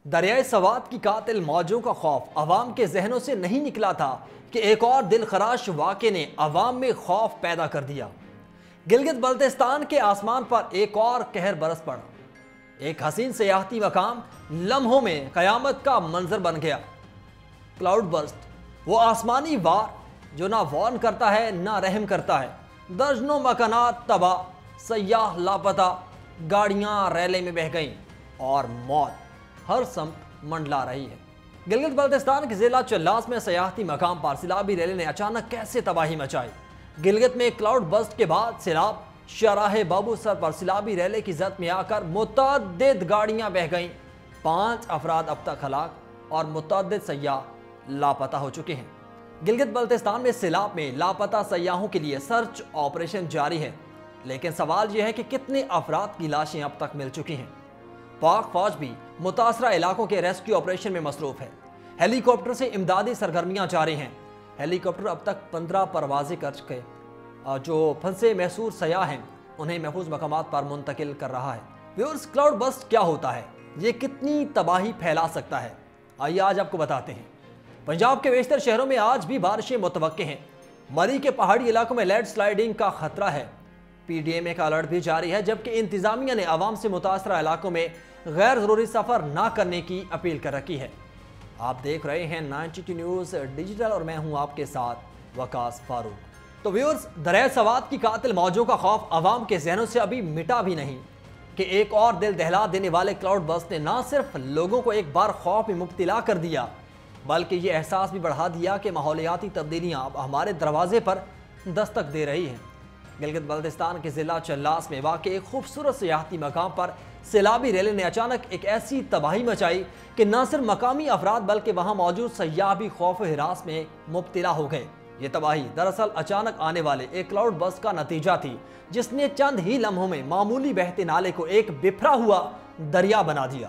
دریائے سوات کی قاتل موجوں کا خوف عوام کے ذہنوں سے نہیں نکلا تھا کہ ایک اور دل خراش واقعے نے عوام میں خوف پیدا کر دیا۔ گلگت بلتستان کے آسمان پر ایک اور قہر برس پڑا۔ ایک حسین سیاحتی مقام لمحوں میں قیامت کا منظر بن گیا۔ کلاؤڈ برسٹ، وہ آسمانی وار جو نہ وارن کرتا ہے نہ رحم کرتا ہے۔ درجنوں مکانات تباہ، سیاح لاپتہ، گاڑیاں ریلے میں بہہ گئیں اور موت ہر سمت منڈلا رہی ہے۔ گلگت بلتستان کے ضلع چلاس میں سیاحتی مقام پر سیلابی ریلے نے اچانک کیسے تباہی مچائی۔ گلگت میں کلاؤڈ برسٹ کے بعد سیلاب شاہراہ بابو سر پر سیلابی ریلے کی زد میں آ کر متعدد گاڑیاں بہہ گئیں۔ 5 افراد اب تک ہلاک اور متعدد سیاح لاپتہ ہو چکے ہیں۔ گلگت بلتستان میں سیلاب میں لاپتہ سیاحوں کے لیے سرچ آپریشن جاری ہے، لیکن سوال یہ ہے کہ کتنے افراد کی لاشیں اب تک مل چکی ہیں۔ پاک فوج بھی متاثرہ علاقوں کے ریسکیو آپریشن میں مصروف ہے۔ ہیلی کاپٹر سے امدادی سرگرمیاں جاری ہیں۔ ہیلی کاپٹر اب تک 15 پروازیں کر چکے اور جو پھنسے محصور سیاح ہیں انہیں محفوظ مقامات پر منتقل کر رہا ہے۔ ویورز، کلاؤڈ برسٹ کیا ہوتا ہے؟ یہ کتنی تباہی پھیلا سکتا ہے؟ آئیے آج آپ کو بتاتے ہیں۔ پنجاب کے بیشتر شہروں میں آج بھی بارشیں متوقع ہیں۔ مری کے پہاڑی علاقوں میں لینڈ سلائیڈنگ کا خطرہ ہے۔ پی ڈی ایم اے کا الرٹ بھی جاری ہے، جبکہ انتظامیہ نے عوام سے متاثرہ علاقوں میں غیر ضروری سفر نہ کرنے کی اپیل کر رکھی ہے۔ آپ دیکھ رہے ہیں 92 نیوز ڈیجیٹل اور میں ہوں آپ کے ساتھ وقاص فاروق۔ تو ویورز، دریائے سوات کی قاتل موجوں کا خوف عوام کے ذہنوں سے ابھی مٹا بھی نہیں کہ ایک اور دل دہلا دینے والے کلاؤڈ برسٹ نے نہ صرف لوگوں کو ایک بار خوف میں مبتلا کر دیا، بلکہ یہ احساس بھی بڑھا دیا کہ ماحولیاتی تبدیلیاں اب ہمارے دروازے پر دستک دے رہی ہیں۔ گلگت بلتستان کے ضلع چلاس میں واقع ایک خوبصورت سیاحتی مقام پر سیلابی ریلے نے اچانک ایک ایسی تباہی مچائی کہ نہ صرف مقامی افراد بلکہ وہاں موجود سیاح بھی خوف و ہراس میں مبتلا ہو گئے۔ یہ تباہی دراصل اچانک آنے والے ایک کلاؤڈ برسٹ کا نتیجہ تھی، جس نے چند ہی لمحوں میں معمولی بہتے نالے کو ایک بکھرا ہوا دریا بنا دیا۔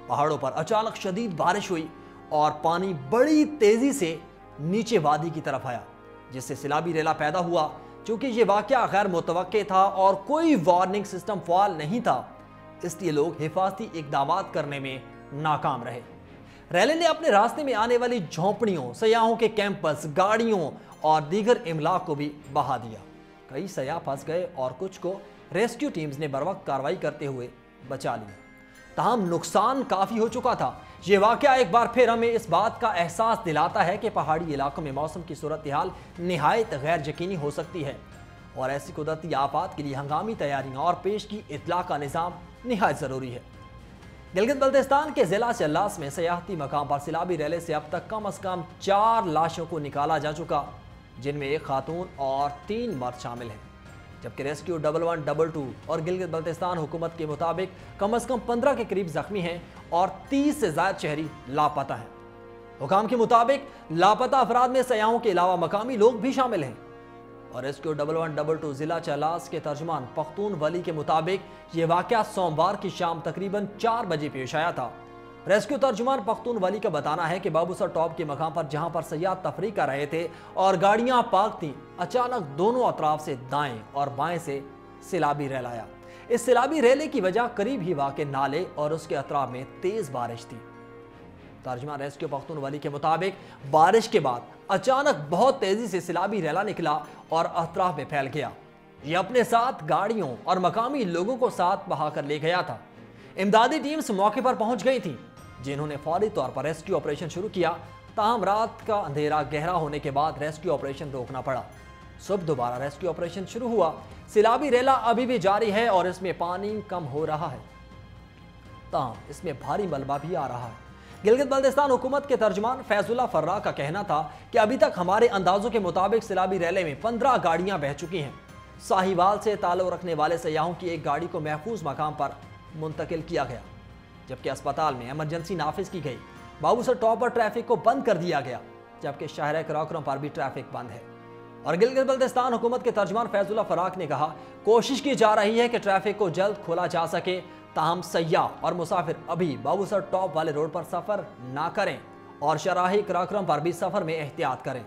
پہاڑوں پر اچانک شدید بارش ہوئی اور پانی بڑی تیزی سے نیچے وادی کی طرف آیا، جس سے سیلابی ریلا پیدا ہوا۔ چونکہ یہ واقعہ غیر متوقع تھا اور کوئی وارننگ سسٹم فعال نہیں تھا، اس لیے لوگ حفاظتی اقدامات کرنے میں ناکام رہے۔ ریلے نے اپنے راستے میں آنے والی جھونپڑیوں، سیاحوں کے کیمپس، گاڑیوں اور دیگر املاک کو بھی بہا دیا۔ کئی سیاح پھنس گئے اور کچھ کو ریسکیو ٹیمز نے بروقت کارروائی کرتے ہوئے بچا لیا۔ تاہم نقصان کافی ہو چکا تھا۔ یہ واقعہ ایک بار پھر ہمیں اس بات کا احساس دلاتا ہے کہ پہاڑی علاقوں میں موسم کی صورتحال نہایت غیر یقینی ہو سکتی ہے اور ایسی قدرتی آفات کے لیے ہنگامی تیاریاں اور پیش کی اطلاع کا نظام نہایت ضروری ہے۔ گلگت بلتستان کے ضلع چلاس میں سیاحتی مقام پر سیلابی ریلے سے اب تک کم از کم 4 لاشوں کو نکالا جا چکا، جن میں 1 خاتون اور 3 مرد شامل ہیں، جبکہ ریسکیو 1122 اور گلگت بلتستان حکومت کے مطابق کم از کم 15 کے قریب زخمی ہیں اور 30 سے زائد شہری لاپتہ ہیں۔ حکام کے مطابق لاپتہ افراد میں سیاحوں کے علاوہ مقامی لوگ بھی شامل ہیں، اور ریسکیو 1122 ضلع چلاس کے ترجمان پختون ولی کے مطابق یہ واقعہ سوموار کی شام تقریباً 4 بجے پیش آیا تھا۔ ریسکیو ترجمان پختون ولی کا بتانا ہے کہ بابو سر ٹاپ کے مقام پر جہاں پر سیاح تفریح کر رہے تھے اور گاڑیاں پارک تھیں، اچانک دونوں اطراف سے دائیں اور بائیں سے سیلابی ریل آیا۔ اس سیلابی ریلے کی وجہ قریب ہی واقع نالے اور اس کے اطراف میں تیز بارش تھی۔ ترجمان ریسکیو پختون ولی کے مطابق بارش کے بعد اچانک بہت تیزی سے سیلابی ریلا نکلا اور اطراف میں پھیل گیا۔ یہ اپنے ساتھ گاڑیوں اور مقامی لوگوں کو ساتھ بہا کر لے گیا تھا۔ امدادی ٹیمز موقع پر پہنچ گئی تھیں، جنہوں نے فوری طور پر ریسکیو آپریشن شروع کیا۔ تاہم رات کا اندھیرا گہرا ہونے کے بعد ریسکیو آپریشن روکنا پڑا۔ صبح دوبارہ ریسکیو آپریشن شروع ہوا۔ سیلابی ریلا ابھی بھی جاری ہے اور اس میں پانی کم ہو رہا ہے، تاہم اس میں بھاری ملبہ بھی آ رہا ہے۔ گلگت بلتستان حکومت کے ترجمان فیض اللہ فرا کا کہنا تھا کہ ابھی تک ہمارے اندازوں کے مطابق سیلابی ریلے میں 15 گاڑیاں بہہ چکی ہیں۔ ساہیوال سے تعلق رکھنے والے سیاحوں کی ایک گاڑی کو محفوظ مقام پر منتقل کیا گیا، جبکہ اسپتال میں ایمرجنسی نافذ کی گئی۔ بابو سر ٹاپ پر ٹریفک کو بند کر دیا گیا، جبکہ شاہراہ کراکرم پر بھی ٹریفک بند ہے۔ اور گلگت بلتستان حکومت کے ترجمان فیض اللہ فراق نے کہا، کوشش کی جا رہی ہے کہ ٹریفک کو جلد کھولا جا سکے، تاہم سیاح اور مسافر ابھی بابو سر ٹاپ والے روڈ پر سفر نہ کریں اور شاہراہ کراکرم پر بھی سفر میں احتیاط کریں۔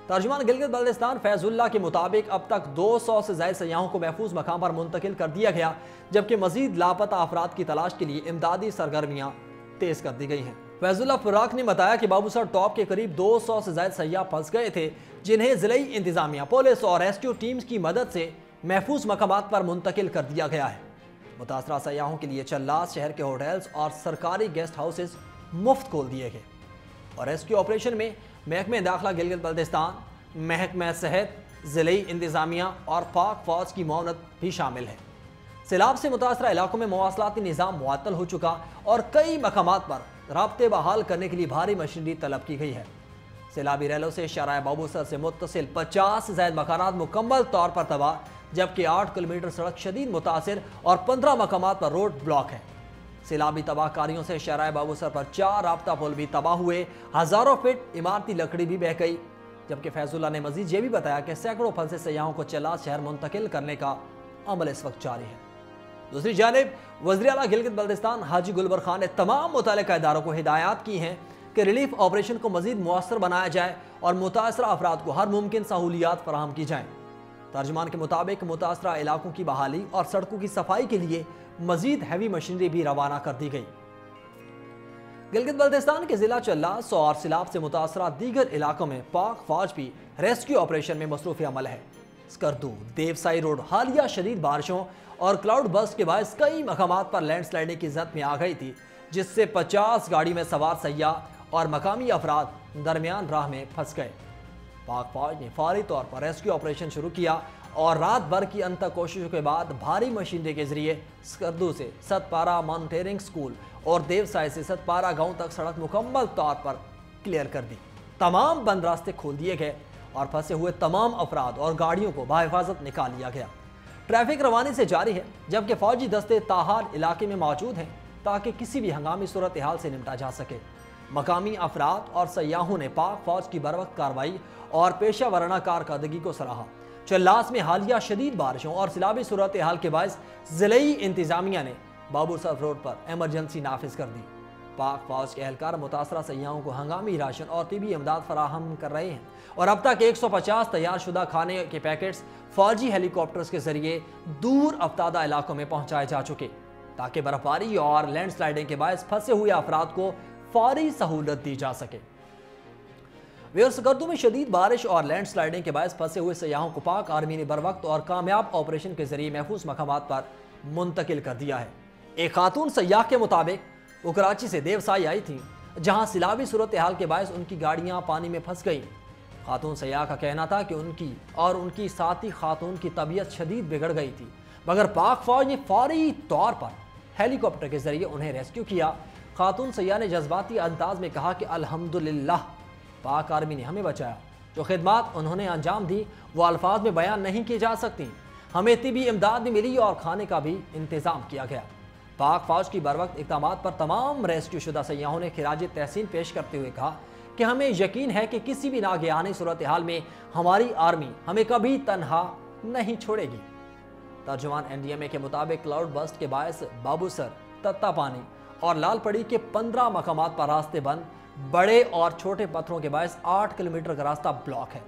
ترجمان گلگت بلتستان فیض اللہ کے مطابق اب تک 200 سے زائد سیاحوں کو محفوظ مقام پر منتقل کر دیا گیا، جبکہ مزید لاپتہ افراد کی تلاش کے لیے امدادی سرگرمیاں تیز کر دی گئی ہیں۔ فیض اللہ فراق نے بتایا کہ بابو سر ٹاپ کے قریب 200 سے زائد سیاح پھنس گئے تھے، جنہیں ضلعی انتظامیہ، پولیس اور ریسکیو ٹیمز کی مدد سے محفوظ مقامات پر منتقل کر دیا گیا ہے۔ متاثرہ سیاحوں کے لیے چلاس شہر کے ہوٹلز اور سرکاری گیسٹ ہاؤسز مفت کھول دیے گئے، اور ریسکیو آپریشن میں محکمہ داخلہ گلگت بلتستان، محکمہ صحت، ضلعی انتظامیہ اور پاک فوج کی معاونت بھی شامل ہے۔ سیلاب سے متاثرہ علاقوں میں مواصلاتی نظام معطل ہو چکا اور کئی مقامات پر رابطے بحال کرنے کے لیے بھاری مشینری طلب کی گئی ہے۔ سیلابی ریلوں سے شارع بابو سر سے متصل 50 سے زائد مکانات مکمل طور پر تباہ، جبکہ 8 کلومیٹر سڑک شدید متاثر اور 15 مقامات پر روڈ بلاک ہے۔ سیلابی تباہ کاریوں سے شارع بابو سر پر 4 رابطہ پل بھی تباہ ہوئے، ہزاروں فٹ عمارتی لکڑی بھی بہہ گئی، جبکہ فیض اللہ نے مزید یہ بھی بتایا کہ سینکڑوں پھنسے سیاحوں کو چلاس شہر منتقل کرنے کا عمل اس وقت جاری ہے۔ دوسری جانب وزیر اعلیٰ گلگت بلتستان حاجی گلبر خان نے تمام متعلقہ اداروں کو ہدایات کی ہیں کہ ریلیف آپریشن کو مزید مؤثر بنایا جائے اور متاثرہ افراد کو ہر ممکن سہولیات فراہم کی جائیں۔ ترجمان کے مطابق متاثرہ علاقوں کی بحالی اور سڑکوں کی صفائی کے لیے مزید ہیوی مشینری بھی روانہ کر دی گئی۔ گلگت بلتستان کے ضلع چلاس اور سیلاب سے متاثرہ دیگر علاقوں میں پاک فوج بھی ریسکیو آپریشن میں مصروف عمل ہے۔ سکردو، دیوسائی روڈ حالیہ شدید بارشوں اور کلاؤڈ برسٹ کے باعث کئی مقامات پر لینڈ سلائڈنگ کی زد میں آ گئی تھی، جس سے 50 گاڑی میں سوار سیاح اور مقامی افراد درمیان راہ میں پھنس گئے۔ پاک فوج نے فوری طور پر ریسکیو آپریشن شروع کیا اور رات بھر کی انتھک کوششوں کے بعد بھاری مشینری کے ذریعے سکردو سے ستپارہ ماؤنٹینئرنگ سکول اور دیوسائی سے ستپارہ گاؤں تک سڑک مکمل طور پر کلیئر کر دی۔ تمام بند راستے کھول دیے گئے اور پھنسے ہوئے تمام افراد اور گاڑیوں کو بحفاظت نکال لیا گیا۔ ٹریفک روانی سے جاری ہے، جبکہ فوجی دستے تاحال علاقے میں موجود ہیں تاکہ کسی بھی ہنگامی صورتحال سے نمٹا جا سکے۔ مقامی افراد اور سیاحوں نے پاک فوج کی بروقت کارروائی اور پیشہ ورانہ کارکردگی کو سراہا۔ چلاس میں حالیہ شدید بارشوں اور سیلابی صورتحال کے باعث ضلعی انتظامیہ نے بابو سر روڈ پر ایمرجنسی نافذ کر دی۔ پاک فوج کے اہلکار متاثرہ سیاحوں کو ہنگامی راشن اور طبی امداد فراہم کر رہے ہیں اور اب تک 150 تیار شدہ کھانے کے پیکٹس فوجی ہیلی کاپٹرز کے ذریعے دور افتادہ علاقوں میں پہنچائے جا چکے، تاکہ برف باری اور لینڈ سلائڈنگ کے باعث پھنسے ہوئے افراد کو فوری سہولت دی جا سکے۔ سکردو میں شدید بارش اور لینڈ سلائڈنگ کے باعث پھنسے ہوئے سیاحوں کو پاک آرمی نے بروقت اور کامیاب آپریشن کے ذریعے محفوظ مقامات پر منتقل کر دیا ہے۔ ایک خاتون سیاح کے مطابق وہ کراچی سے دیوسائی آئی تھی، جہاں سیلابی صورتحال کے باعث ان کی گاڑیاں پانی میں پھنس گئیں۔ خاتون سیاح کا کہنا تھا کہ ان کی ساتھی خاتون کی طبیعت شدید بگڑ گئی تھی، مگر پاک فوج نے فوری طور پر ہیلی کاپٹر کے ذریعے انہیں ریسکیو کیا۔ خاتون سیاح نے جذباتی انداز میں کہا کہ الحمدللہ پاک آرمی نے ہمیں بچایا۔ جو خدمات انہوں نے انجام دی وہ الفاظ میں بیان نہیں کی جا سکتی۔ ہمیں طبی امداد بھی ملی اور کھانے کا بھی انتظام کیا گیا۔ پاک فوج کی بروقت اقدامات پر تمام ریسکیو شدہ سیاحوں نے خراج تحسین پیش کرتے ہوئے کہا کہ ہمیں یقین ہے کہ کسی بھی ناگہانی صورتحال میں ہماری آرمی ہمیں کبھی تنہا نہیں چھوڑے گی۔ ترجمان NDMA کے مطابق کلاؤڈ برسٹ کے باعث بابو سر، تتا پانی اور لال پڑی کے 15 مقامات پر راستے بند، بڑے اور چھوٹے پتھروں کے باعث 8 کلومیٹر کا راستہ بلاک ہے۔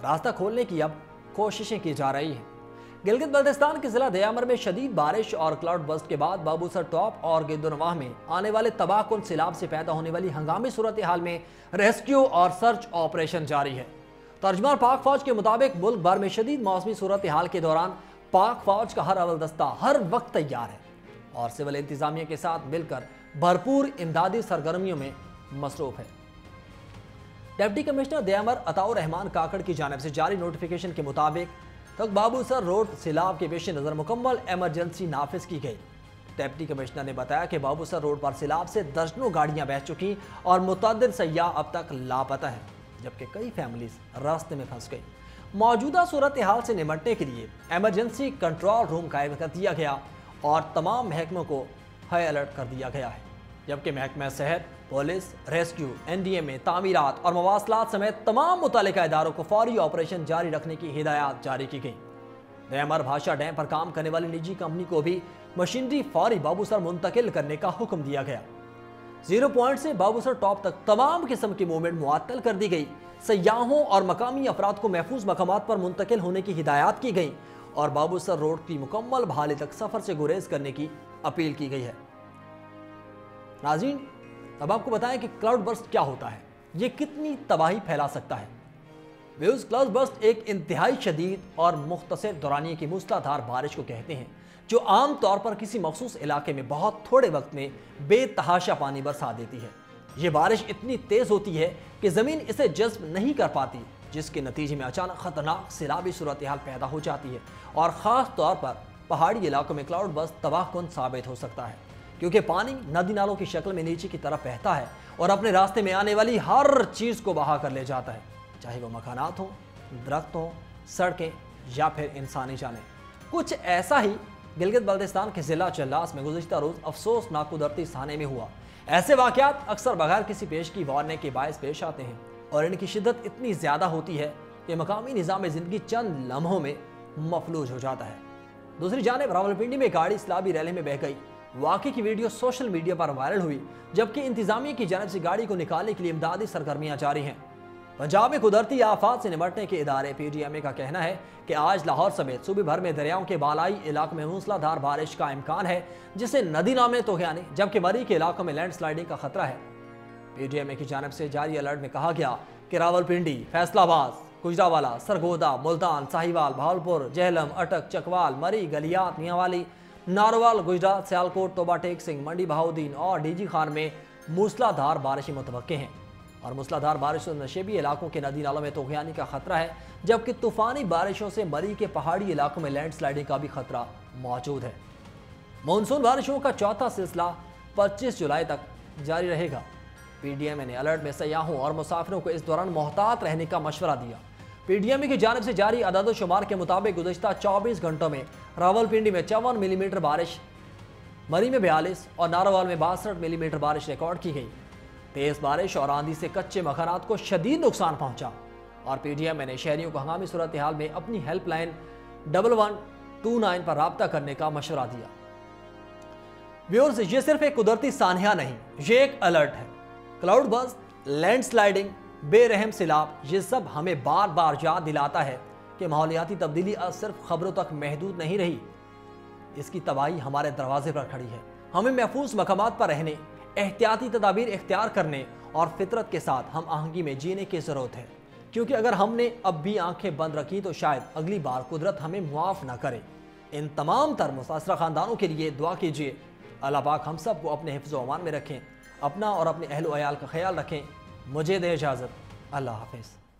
راستہ کھولنے کی اب کوششیں کی جا رہی ہیں۔ گلگت بلتستان کے ضلع دیامر میں شدید بارش اور کلاؤڈ برسٹ کے بعد بابو سر ٹاپ اور گردونواہ میں آنے والے تباہ کن سیلاب سے پیدا ہونے والی ہنگامی صورتحال میں ریسکیو اور سرچ آپریشن جاری ہے۔ ترجمان پاک فوج کے مطابق ملک بھر میں شدید موسمی صورتحال کے دوران پاک فوج کا ہر اول دستہ ہر وقت تیار ہے اور سول انتظامیہ کے ساتھ مل کر بھرپور امدادی سرگرمیوں میں مصروف ہے۔ ڈپٹی کمشنر دیامر عطاء الرحمان کاکڑ کی جانب سے جاری نوٹیفیکیشن کے مطابق تک بابو سر روڈ سیلاب کے پیش نظر مکمل ایمرجنسی نافذ کی گئی۔ ڈپٹی کمشنر نے بتایا کہ بابو سر روڈ پر سیلاب سے درجنوں گاڑیاں بہہ چکی اور متعدد سیاح اب تک لاپتہ ہیں، جبکہ کئی فیملیز راستے میں پھنس گئی۔ موجودہ صورتحال سے نمٹنے کے لیے ایمرجنسی کنٹرول روم قائم کر دیا گیا اور تمام محکموں کو ہائی الرٹ کر دیا گیا ہے، جبکہ محکمہ صحت، پولیس، ریسکیو، NDMA، تعمیرات اور مواصلات سمیت تمام متعلقہ اداروں کو فوری آپریشن جاری رکھنے کی ہدایات جاری کی گئی۔ دیامر بھاشا ڈیم پر کام کرنے والی نجی کمپنی کو بھی مشینری فوری بابو سر منتقل کرنے کا حکم دیا گیا۔ 0 پوائنٹ سے بابو سر ٹاپ تک تمام قسم کی موومنٹ معطل کر دی گئی۔ سیاحوں اور مقامی افراد کو محفوظ مقامات پر منتقل ہونے کی ہدایات کی گئی اور بابو سر روڈ کی مکمل بحالی تک سفر سے گریز کرنے کی اپیل کی گئی ہے۔ ناظرین، اب آپ کو بتائیں کہ کلاؤڈ برسٹ کیا ہوتا ہے، یہ کتنی تباہی پھیلا سکتا ہے۔ ویوز، کلاؤڈ برسٹ ایک انتہائی شدید اور مختصر دورانیے کی موسلا دھار بارش کو کہتے ہیں جو عام طور پر کسی مخصوص علاقے میں بہت تھوڑے وقت میں بے تحاشا پانی برسا دیتی ہے۔ یہ بارش اتنی تیز ہوتی ہے کہ زمین اسے جذب نہیں کر پاتی، جس کے نتیجے میں اچانک خطرناک سیلابی صورتحال پیدا ہو جاتی ہے، اور خاص طور پر پہاڑی علاقوں میں کلاؤڈ برسٹ تباہ کن ثابت ہو سکتا ہے، کیونکہ پانی ندی نالوں کی شکل میں نیچے کی طرف بہتا ہے اور اپنے راستے میں آنے والی ہر چیز کو بہا کر لے جاتا ہے، چاہے وہ مکانات ہوں، درخت ہوں، سڑکیں یا پھر انسانی جانیں۔ کچھ ایسا ہی گلگت بلتستان کے ضلع چلاس میں گزشتہ روز افسوسناک قدرتی سانحے میں ہوا۔ ایسے واقعات اکثر بغیر کسی پیش کی وارننگ کے باعث پیش آتے ہیں اور ان کی شدت اتنی زیادہ ہوتی ہے کہ مقامی نظام زندگی چند لمحوں میں مفلوج ہو جاتا ہے۔ دوسری جانب راولپنڈی میں گاڑی سیلابی ریلے میں بہہ گئی۔ واقعے کی ویڈیو سوشل میڈیا پر وائرل ہوئی، جبکہ انتظامیہ کی جانب سے گاڑی کو نکالنے کے لیے امدادی سرگرمیاں جاری ہیں۔ پنجاب میں قدرتی آفات سے نمٹنے کے ادارے PDMA کا کہنا ہے کہ آج لاہور سمیت صوبے بھر میں دریاؤں کے بالائی علاقوں میں موسلا دھار بارش کا امکان ہے، جسے ندی نام میں طغیانی جبکہ مری کے علاقوں میں لینڈ سلائیڈنگ کا خطرہ ہے۔ PDMA کی جانب سے جاری الرٹ میں کہا گیا کہ راولپنڈی، فیصلہ آباد، گجرانوالہ، سرگودا، ملتان، ساہیوال، بہاولپور، جہلم، اٹک، چکوال، مری، گلیات، میاں ناروال، گجرات، سیالکوٹ، توبہ ٹیک سنگھ، منڈی بہاؤدین اور DG خان میں موسلا دھار بارشیں متوقع ہیں، اور موسلا دھار بارش سے نشیبی علاقوں کے ندی نالوں میں طغیانی کا خطرہ ہے، جبکہ طوفانی بارشوں سے مری کے پہاڑی علاقوں میں لینڈ سلائیڈنگ کا بھی خطرہ موجود ہے۔ مونسون بارشوں کا چوتھا سلسلہ 25 جولائی تک جاری رہے گا۔ PDMA نے الرٹ میں سیاحوں اور مسافروں کو اس دوران محتاط رہنے کا مشورہ دیا۔ PDMA کی جانب سے جاری اعداد و شمار کے مطابق گزشتہ 24 گھنٹوں میں راولپنڈی میں 54 ملی میٹر بارش، مری میں 42 اور ناروال میں 62 ملی میٹر بارش ریکارڈ کی گئی۔ تیز بارش اور آندھی سے کچے مکانات کو شدید نقصان پہنچا، اور PDMA نے شہریوں کو ہنگامی صورتحال میں اپنی ہیلپ لائن 1129 پر رابطہ کرنے کا مشورہ دیا۔ ویورز، یہ صرف ایک قدرتی سانحہ نہیں، یہ ایک الرٹ ہے۔ کلاؤڈ برسٹ، لینڈ سلائیڈنگ، بے رحم سیلاب، یہ سب ہمیں بار بار یاد دلاتا ہے کہ ماحولیاتی تبدیلی اب صرف خبروں تک محدود نہیں رہی، اس کی تباہی ہمارے دروازے پر کھڑی ہے۔ ہمیں محفوظ مقامات پر رہنے، احتیاطی تدابیر اختیار کرنے اور فطرت کے ساتھ ہم آہنگی میں جینے کی ضرورت ہے، کیونکہ اگر ہم نے اب بھی آنکھیں بند رکھی تو شاید اگلی بار قدرت ہمیں معاف نہ کرے۔ ان تمام تر متاثرہ خاندانوں کے لیے دعا کیجیے، اللہ پاک ہم سب کو اپنے حفظ و امان میں رکھیں، اپنا اور اپنے اہل و عیال کا خیال رکھیں۔ مجھے دے اجازت، اللہ حافظ۔